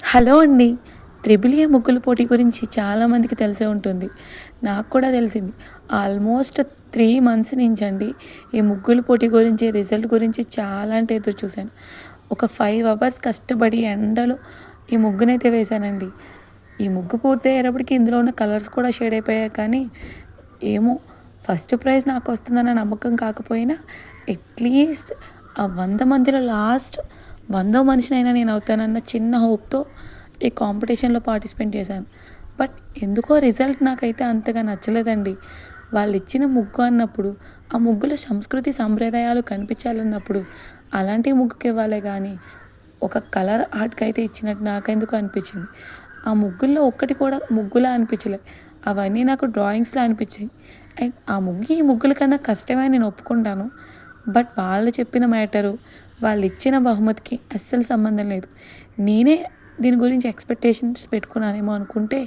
Hello అండి. Triple A ముగ్గుల పోటీ గురించి చాలామందికి తెలిసే ఉంటుంది. నాకు కూడా తెలిసింది. ఆల్మోస్ట్ 3 మంత్స్ నుంచండి ఈ ముగ్గుల పోటీ గురించి, రిజల్ట్ గురించి చాలా అంటే ఎదురు చూశాను. ఒక 5 అవర్స్ కష్టపడి ఎండలో ఈ ముగ్గునైతే వేశానండి. ఈ ముగ్గు పూర్తయ్యేటప్పటికి ఇందులో ఉన్న కలర్స్ కూడా షేడ్ అయిపోయాయి కానీ, ఏమో ఫస్ట్ ప్రైజ్ నాకొస్తుందన్న నమ్మకం కాకపోయినా అట్‌లీస్ట్ ఆ 100 మందిలో లాస్ట్ 100వ మనిషినైనా నేను అవుతానన్న చిన్న హోప్‌తో ఈ కాంపిటీషన్‌లో పార్టిసిపేట్ చేశాను. బట్ ఎందుకో రిజల్ట్ నాకైతే అంతగా నచ్చలేదండి. వాళ్ళిచ్చిన ముగ్గు అన్నప్పుడు, ఆ ముగ్గులో సంస్కృతి సంప్రదాయాలు కనిపించాలన్నప్పుడు అలాంటి ముగ్గుకివ్వాలే గానీ, ఒక కలర్ ఆర్ట్‌కైతే ఇచ్చినట్టు నాకెందుకో అనిపించింది. ఆ ముగ్గుల్లో ఒక్కటి కూడా ముగ్గులా అనిపించలే. అవన్నీ నాకు డ్రాయింగ్స్‌లా అనిపించాయి. అండ్ ఆ ముగ్గు ఈ ముగ్గుల కన్నా కష్టమే అని నేను ఒప్పుకుంటాను. బట్ వాళ్ళు చెప్పిన మ్యాటరు, వాళ్ళిచ్చిన బహుమతికి అస్సలు సంబంధం లేదు. నేనే దీని గురించి ఎక్స్‌పెక్టేషన్స్ పెట్టుకున్నానేమో అనుకుంటే,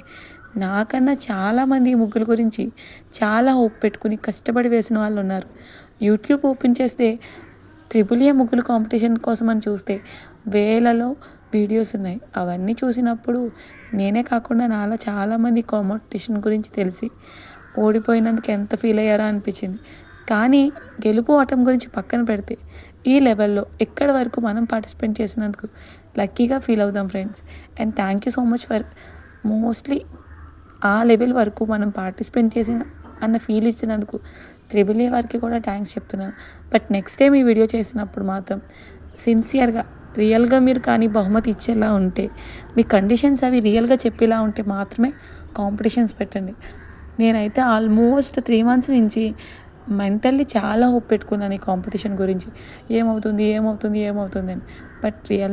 నాకన్నా చాలామంది ఈ ముగ్గుల గురించి చాలా హోప్ పెట్టుకుని కష్టపడి వేసిన వాళ్ళున్నారు. యూట్యూబ్ ఓపెన్ చేస్తే ట్రిపుల్ ఏ ముగ్గుల కాంపిటీషన్ కోసమని చూస్తే వేలలో వీడియోస్ ఉన్నాయి. అవన్నీ చూసినప్పుడు నేనే కాకుండా నాలా చాలామంది కాంపిటీషన్ గురించి తెలిసి ఓడిపోయినందుకు ఎంత ఫీల్ అయ్యారో అనిపించింది. కానీ గెలుపు ఓటమి గురించి పక్కన పెడితే ఈ లెవెల్‌లో ఇక్కడి వరకు మనం పార్టిసిపేట్ చేసినందుకు లక్కీగా ఫీల్ అవుదాం friends. And thank you so much for mostly ఆ లెవెల్ వరకు మనం పార్టిసిపేట్ చేసిన అన్న ఫీల్ ఇచ్చినందుకు త్రిబుల్ ఏ వారికి కూడా థ్యాంక్స్ చెప్తున్నాను. బట్ నెక్స్ట్ టైం ఈ వీడియో చేసినప్పుడు మాత్రం సిన్సియర్‌గా, రియల్‌గా మీరు కానీ బహుమతి ఇచ్చేలా ఉంటే, మీ కండిషన్స్ అవి రియల్‌గా చెప్పేలా ఉంటే మాత్రమే కాంపిటీషన్స్ పెట్టండి. నేనైతే ఆల్మోస్ట్ 3 మంత్స్ నుంచి మెంటల్లీ చాలా హోప్ పెట్టుకున్నాను ఈ కాంపిటీషన్ గురించి. ఏమవుతుంది? ఏమవుతుంది? ఏమవుతుందని. But real